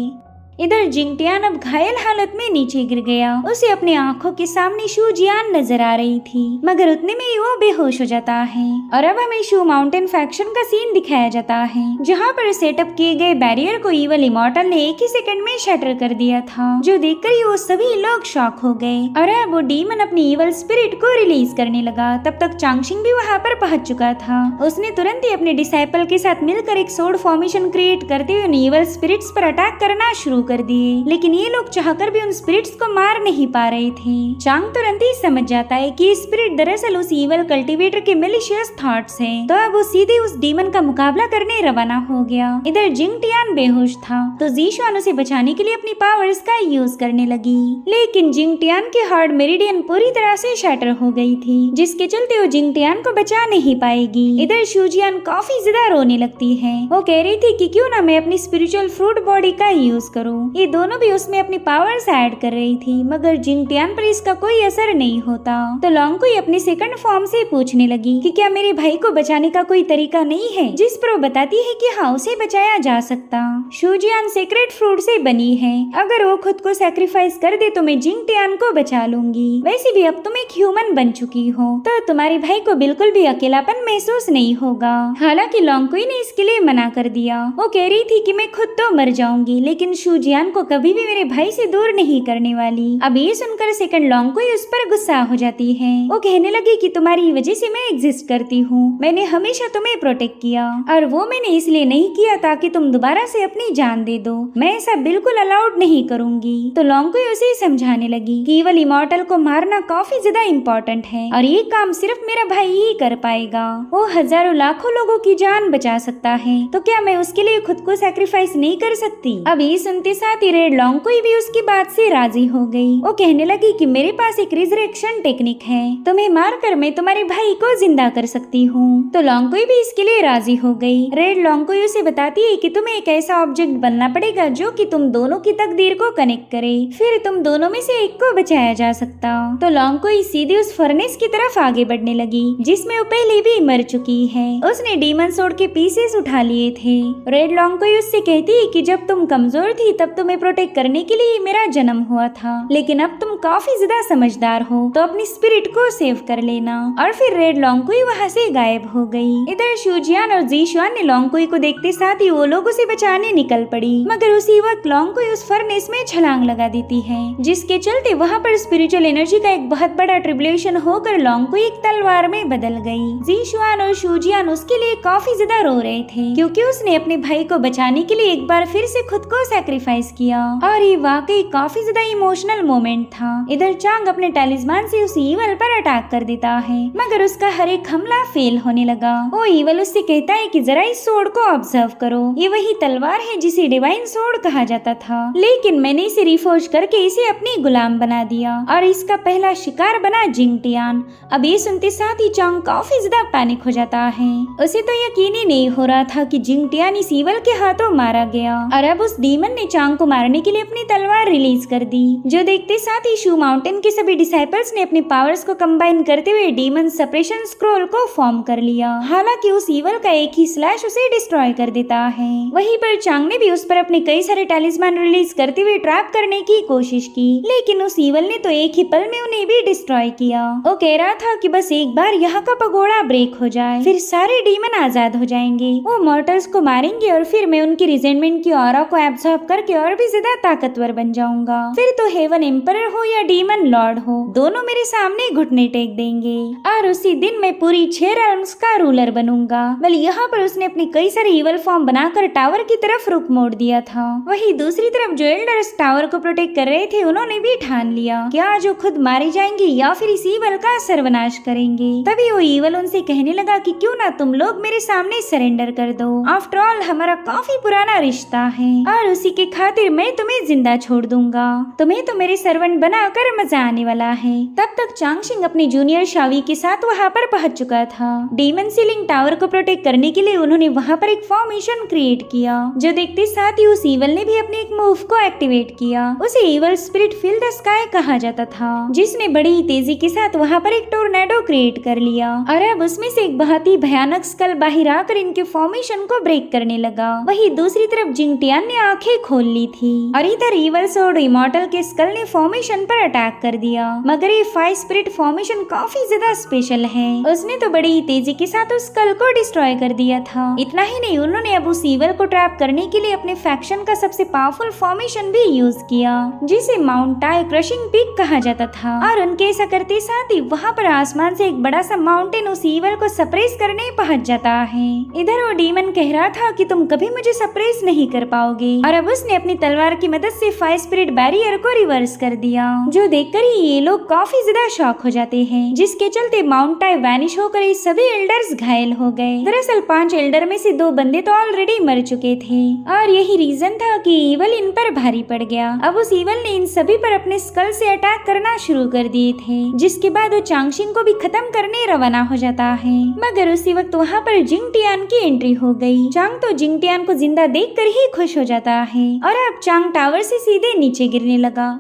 इधर जिंगटियान अब घायल हालत में नीचे गिर गया। उसे अपनी आंखों के सामने शुजियान नजर आ रही थी, मगर उतने में ही वो बेहोश हो जाता है। और अब हमें शू माउंटेन फैक्शन का सीन दिखाया जाता है, जहाँ पर सेटअप किए गए बैरियर को इवल इमॉर्टल ने एक ही सेकंड में शटर कर दिया था, जो देखकर ही वो सभी लोग शॉक हो गए। और अब वो डीमन अपनी इवल स्पिरिट को रिलीज करने लगा। तब तक चांगशिंग भी वहाँ पर पहुंच चुका था। उसने तुरंत ही अपने डिसाइपल के साथ मिलकर एक सोड फॉर्मेशन क्रिएट करते हुए उन इवल स्पिरिट्स पर अटैक करना शुरू कर दिए, लेकिन ये लोग चाहकर भी उन स्पिरिट्स को मार नहीं पा रहे थे। चांग तुरंत ही समझ जाता है कि स्पिरिट दरअसल उस इवल कल्टीवेटर के मैलिशियस थॉट्स हैं। तो अब वो सीधे उस डीमन का मुकाबला करने रवाना हो गया। इधर जिंगटियान बेहोश था, तो जीशुआन उसे बचाने के लिए अपनी पावर्स का यूज करने लगी, लेकिन जिंगटियान की हार्ट मेरिडियन पूरी तरह से शैटर हो गई थी, जिसके चलते वो जिंगटियान को बचा नहीं पाएगी। इधर शुजियान काफी ज्यादा रोने लगती है। वो कह रही थी कि क्यों ना मैं अपनी स्पिरिचुअल फ्रूट बॉडी का यूज करूं। ये दोनों भी उसमें अपनी पावर्स ऐड कर रही थी, मगर जिंगटियान पर इसका कोई असर नहीं होता। तो लॉन्गकुई अपने सेकंड फॉर्म से पूछने लगी कि क्या मेरे भाई को बचाने का कोई तरीका नहीं है, जिस पर वो बताती है कि हाँ, उसे बचाया जा सकता। शुजियान सीक्रेट फ्रूट से बनी है, अगर वो खुद को सैक्रिफाइस कर दे तो मैं जिंगटियान को बचा लूंगी। वैसे भी अब तुम एक ह्यूमन बन चुकी हो, तो तुम्हारे भाई को बिल्कुल भी अकेलापन महसूस नहीं होगा। हालांकि लॉन्गकुई ने इसके लिए मना कर दिया। वो कह रही थी कि मैं खुद तो मर जाऊंगी, लेकिन शुजियान को कभी भी मेरे भाई से दूर नहीं करने वाली। अब ये सुनकर सेकंड लॉन्गकुई उस पर गुस्सा हो जाती है। वो कहने लगी कि तुम्हारी वजह से मैं एग्जिस्ट करती हूँ, मैंने हमेशा तुम्हें प्रोटेक्ट किया, और वो मैंने इसलिए नहीं किया ताकि तुम दोबारा से अपनी जान दे दो। मैं ऐसा बिल्कुल अलाउड नहीं करूंगी। तो लॉन्गकुई उसे समझाने लगी कि इवल इमॉर्टल को मारना काफी ज्यादा इम्पोर्टेंट है, और ये काम सिर्फ मेरा भाई ही कर पाएगा। वो हजारों लाखों लोगों की जान बचा सकता है, तो क्या मैं उसके लिए खुद को सैक्रिफाइस नहीं कर सकती? अब ये सुनते साथ ही रेड लॉन्गकुई भी उसकी बात से राजी हो गई। वो कहने लगी कि मेरे पास एक रिजरेक्शन टेक्निक है, तुम्हें मारकर मैं तुम्हारे भाई को जिंदा कर सकती हूँ। तो लॉन्गकुई भी इसके लिए राजी हो गई। रेड लॉन्गकुई उसे बताती है कि तुम्हें एक ऐसा ऑब्जेक्ट बनना पड़ेगा जो कि तुम दोनों की तकदीर को कनेक्ट करे, फिर तुम दोनों में से एक को बचाया जा सकता। तो लॉन्गकुई सीधे उस फर्नेस की तरफ आगे बढ़ने लगी, जिसमें वो पहले भी मर चुकी है। उसने डीमन सोड के पीसेस उठा लिए थे। रेड लॉन्गकुई उससे कहती है कि जब तुम कमजोर थी तब तुम्हें प्रोटेक्ट करने के लिए मेरा जन्म हुआ था, लेकिन अब तुम काफी ज्यादा समझदार हो, तो अपनी स्पिरिट को सेव कर लेना। और फिर रेड लॉन्गकुई वहाँ से गायब हो गई। इधर शुजियान और जीशुआन ने लॉन्गकुई को देखते साथ ही वो लोग उसे बचाने निकल पड़ी, मगर उसी वक्त लॉन्गकुई उस फर्नेस में छलांग लगा देती है, जिसके चलते वहाँ पर स्पिरिचुअल एनर्जी का एक बहुत बड़ा ट्रिब्यूलेशन होकर लॉन्गकुई एक तलवार में बदल गई। जीशुआन और शुजियान उसके लिए काफी ज्यादा रो रहे थे, क्योंकि उसने अपने भाई को बचाने के लिए एक बार फिर से खुद को सैक्रिफाइस किया, और ये वाकई काफी ज्यादा इमोशनल मोमेंट था। इधर चांग अपने टैलिस्मान से उस ईवल पर अटैक कर देता है, मगर उसका हर एक हमला फेल होने लगा। वो ईवल उससे कहता है कि जरा इस सोड को ऑब्जर्व करो, ये वही तलवार है जिसे डिवाइन सोड कहा जाता था, लेकिन मैंने इसे रिफोर्ज करके इसे अपनी गुलाम बना दिया, और इसका पहला शिकार बना जिंगटियान। अब ये सुनते साथ ही चांग काफी ज्यादा पैनिक हो जाता है। उसे तो यकीन ही नहीं हो रहा था कि जिंगटियान इस ईवल के हाथों मारा गया, और अब उस डीमन ने चांग को मारने के लिए अपनी तलवार रिलीज कर दी, जो देखते साथ ही शू माउंटेन के सभी डिसाइपल्स ने अपने पावर्स को कंबाइन करते हुए डीमन सप्रेशन स्क्रोल को फॉर्म कर लिया। हालांकि उस ईवल का एक ही स्लैश उसे डिस्ट्रॉय कर देता है। वहीं पर चांग ने भी उस पर अपने कई सारे टैलिस्मान रिलीज करते हुए ट्रैप करने की कोशिश की, लेकिन उस ईवल ने तो एक ही पल में उन्हें भी डिस्ट्रॉय किया। वो कह रहा था कि बस एक बार यहाँ का पगोड़ा ब्रेक हो जाए, फिर सारे डीमन आजाद हो जाएंगे। वो मॉर्टल्स को मारेंगे और फिर मैं उनकी रिजेंटमेंट की ऑरा को एब्सॉर्ब करके और भी ज्यादा ताकतवर बन जाऊंगा। फिर तो हेवन एम्परर हो या डीमन लॉर्ड हो, दोनों मेरे सामने घुटने टेक देंगे और उसी दिन मैं पूरी 6 realms का रूलर बनूंगा। वेल यहाँ पर उसने अपनी कई सारे ईवल फॉर्म बनाकर टावर की तरफ रुख मोड़ दिया था। वहीं दूसरी तरफ जो एल्डर्स टावर को प्रोटेक्ट कर रहे थे, उन्होंने भी ठान लिया कि आज वो खुद मारे जाएंगे या फिर इस ईवल का सर्वनाश करेंगे। तभी वो ईवल उनसे कहने लगा कि क्यों ना तुम लोग मेरे सामने सरेंडर कर दो, आफ्टर ऑल हमारा काफी पुराना रिश्ता है और उसी के खातिर मैं तुम्हें जिंदा छोड़ दूंगा। तुम्हें तो मेरे सर्वेंट बनाकर मजा आने वाला है। तब तक चांगशिंग अपनी जूनियर शावी के साथ वहाँ पर पहुंच चुका था। डीमन सीलिंग टावर को प्रोटेक्ट करने के लिए उन्होंने वहाँ पर एक फॉर्मेशन क्रिएट किया, जो देखते साथ ही उस ईवल ने भी अपने एक मूव को एक्टिवेट किया। उसे evil spirit fill the sky कहा जाता था, जिसने बड़ी ही तेजी के साथ वहाँ पर एक टोर्नेडो क्रिएट कर लिया और अब उसमें से एक बहुत ही भयानक स्कल बाहर आकर इनके फॉर्मेशन को ब्रेक करने लगा। वहीं दूसरी तरफ जिंगटियान ने आंखें खोल ली थी और इधर ईवल सोर्ड इमॉर्टल के स्कल ने फॉर्मेशन पर अटैक कर दिया। मगर ये फाइव स्पिरिट फॉर्मेशन काफी ज्यादा स्पेशल है, उसने तो बड़ी ही तेजी के साथ उस स्कल को डिस्ट्रॉय कर दिया था। इतना ही नहीं, उन्होंने अब उस ईवल को ट्रैप करने के लिए अपने फैक्शन का सबसे पावरफुल फॉर्मेशन भी यूज किया, जिसे माउंट टाई क्रशिंग पीक कहा जाता था। और उनके ऐसा करते साथ ही वहाँ पर आसमान से एक बड़ा सा माउंटेन उस ईवल को सप्रेस करने पहुंच जाता है। इधर वो डीमन कह रहा था कि तुम कभी मुझे सप्रेस नहीं कर पाओगे, और अब उसने अपनी तलवार की मदद से फाइव स्पिरिट बैरियर को रिवर्स कर दिया, जो देखकर ही ये लोग काफी ज्यादा शॉक हो जाते हैं, जिसके चलते माउंट टाई वैनिश होकर ये सभी एल्डर्स घायल हो गए। दरअसल 5 एल्डर में से 2 बंदे तो ऑलरेडी मर चुके थे और यही रीजन था कि ईवल इन पर भारी पड़ गया। अब उस ईवल ने इन सभी पर अपने स्कल से अटैक करना शुरू कर दिए थे, जिसके बाद वो चांगशिंग को भी खत्म करने रवाना हो जाता है। मगर उसी वक्त वहाँ पर जिंगटियान की एंट्री हो गई। चांग तो जिंगटियान को जिंदा देखकर ही खुश हो जाता है और अब चांग टावर से सीधे नीचे गिरने लगा।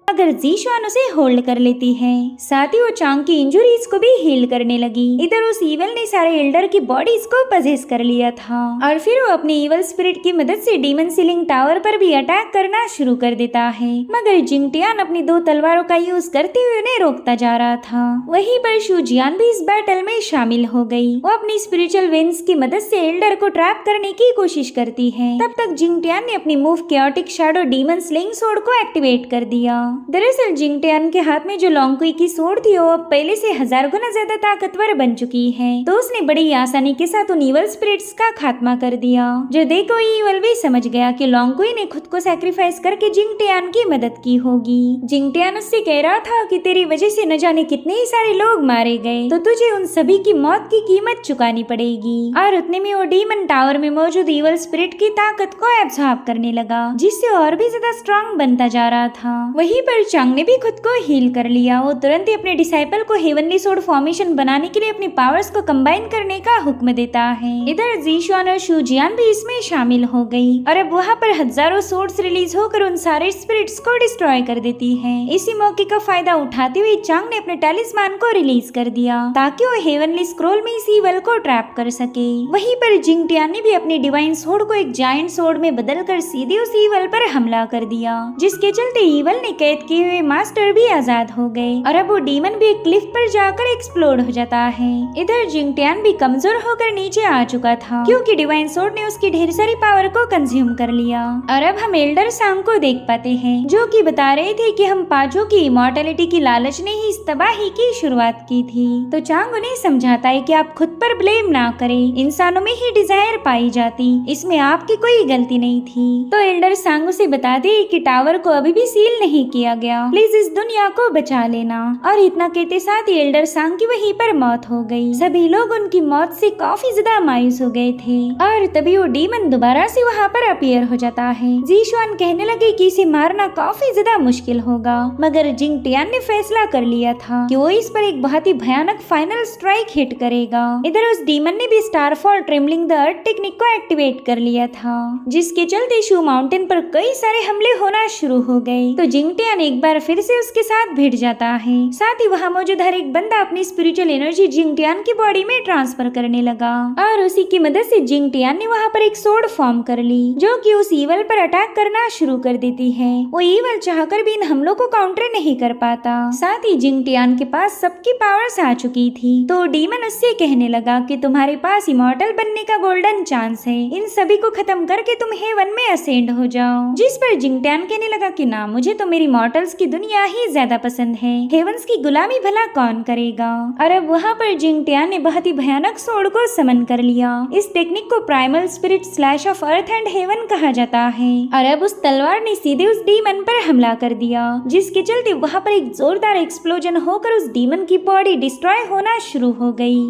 अगर जीशुआन उसे होल्ड कर लेती है, साथ ही वो चांग की इंजुरीज को भी हील करने लगी। इधर उस ईवल ने सारे एल्डर की बॉडीज को पजेस कर लिया था और फिर वो अपने ईवल स्पिरिट की मदद से डीमन सीलिंग टावर पर भी अटैक करना शुरू कर देता है। मगर जिंगटियान अपनी 2 तलवारों का यूज करते हुए उन्हें रोकता जा रहा था। वहीं पर शूजियान भी इस बैटल में शामिल हो गई। वो अपनी स्पिरिचुअल वेन्स की मदद से एल्डर को ट्रैप करने की कोशिश करती है। तब तक जिंगटियान ने अपनी move chaotic shadow demon sling sword को एक्टिवेट कर दिया। दरअसल जिंगटियान के हाथ में जो लॉन्गकुई की सोर्ड थी वो पहले से 1000 गुना ज्यादा ताकतवर बन चुकी है, तो उसने बड़ी आसानी के साथ उन ईवल स्पिरिट्स का खात्मा कर दिया। जो देखो ईवल भी समझ गया कि लॉन्गकुई ने खुद को सैक्रिफाइस करके जिंगटियान की मदद की होगी। जिंगटियान उससे कह रहा था कि तेरी वजह से न जाने कितने ही सारे लोग मारे गए, तो तुझे उन सभी की मौत की कीमत चुकानी पड़ेगी। और उतने में वो डीमन टावर में मौजूद ईवल स्पिरिट की ताकत को एब्सॉर्ब करने लगा, जिससे और भी ज्यादा स्ट्रांग बनता जा रहा था। वहीं पर चांग ने भी खुद को हील कर लिया। वो तुरंत ही अपने डिसाइपल को हेवनली सोर्ड फॉर्मेशन बनाने के लिए अपनी पावर्स को कंबाइन करने का हुक्म देता है। इधर जीशुआन और शूजियान भी इसमें शामिल हो गई और अब वहाँ पर हजारों सोर्ड्स रिलीज होकर उन सारे स्पिरिट्स को डिस्ट्रॉय कर देती है। इसी मौके का फायदा उठाते हुए चांग ने अपने टैलिस्मान को रिलीज कर दिया ताकि वो हेवनली स्क्रोल में इस ईवल को ट्रैप कर सके। वहीं पर जिंगटियान ने भी अपनी डिवाइन सोर्ड को एक जायंट सोर्ड में बदलकर सीधे उस ईवल पर हमला कर दिया, जिसके चलते ईवल ने कैद किए हुए मास्टर भी आजाद हो गए और अब वो डीमन भी एक क्लिफ पर जाकर एक्सप्लोड हो जाता है। इधर जिंगटियान भी कमजोर होकर नीचे आ चुका था, क्योंकि डिवाइन सोर्ड ने उसकी ढेर सारी पावर को कंज्यूम कर लिया। और अब हम एल्डर सांग को देख पाते हैं, जो कि बता रहे थे कि हम पांचों की इमॉर्टलिटी की लालच ने ही इस तबाही की शुरुआत की थी। तो चांग उन्हें समझाता है कि आप खुद पर ब्लेम ना करें, इंसानों में ही डिजायर पाई जाती, इसमें आपकी कोई गलती नहीं थी। तो एल्डर सांग उसे बता दे कि टावर को अभी भी सील नहीं किया गया, प्लीज इस दुनिया को बचा लेना। और इतना कहते साथ ही एल्डर सांग की वहीं पर मौत हो गई। सभी लोग उनकी मौत से काफी ज्यादा मायूस हो गए थे और तभी वो डीमन दोबारा से वहाँ पर अपीयर हो जाता है। जीशुआन कहने लगे कि इसे मारना काफी ज्यादा मुश्किल होगा, मगर जिंगटियान ने फैसला कर लिया था कि वो इस पर एक बहुत ही भयानक फाइनल स्ट्राइक हिट करेगा। इधर उस डीमन ने भी Starfall trembling the earth technique को एक्टिवेट कर लिया था, जिसके चलते शू माउंटेन पर कई सारे हमले होना शुरू हो गए। तो जिंगटियान जिंगटियान एक बार फिर से उसके साथ भिड़ जाता है। साथ ही वहाँ मौजूद हर एक बंदा अपनी स्पिरिचुअल एनर्जी जिंगटियान की बॉडी में ट्रांसफर करने लगा और उसी की मदद से जिंगटियान ने वहाँ पर एक सोर्ड फॉर्म कर ली जो कि उस ईवल पर अटैक करना शुरू कर देती है। वो ईवल चाहकर भी इन हमलों को काउंटर नहीं कर पाता। साथ ही जिंगटियान के पास सबकी पावर्स आ चुकी थी तो डीमन उससे कहने लगा कि तुम्हारे पास इमॉर्टल बनने का गोल्डन चांस है, इन सभी को खत्म करके तुम हेवन में असेंड हो जाओ। जिस पर जिंगटियान कहने लगा कि ना, मुझे तो मेरी मॉर्टल्स की दुनिया ही ज्यादा पसंद है, हेवंस की गुलामी भला कौन करेगा। और अब वहाँ पर जिंगटियान ने बहुत ही भयानक सोर्ड को समन कर लिया। इस टेक्निक को primal spirit slash of earth and heaven कहा जाता है। और अब उस तलवार ने सीधे उस डीमन पर हमला कर दिया जिसके चलते वहाँ पर एक जोरदार एक्सप्लोजन होकर उस डीमन की बॉडी डिस्ट्रॉय होना शुरू हो गई।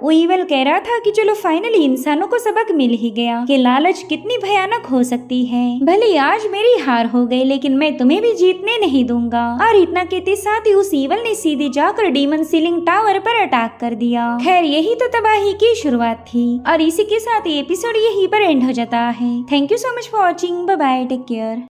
वो ईवल कह रहा था कि चलो फाइनली इंसानों को सबक मिल ही गया कि लालच कितनी भयानक हो सकती है। भले आज मेरी हार हो गई लेकिन मैं तुम्हें भी जीतने नहीं दूंगा। और इतना कहते साथ ही उस ईवल ने सीधे जाकर डीमन सीलिंग टावर पर अटैक कर दिया। खैर यही तो तबाही की शुरुआत थी और इसी के साथ ये एपिसोड यहीं पर एंड हो जाता है। Thank you so much for watching. Bye bye, take care.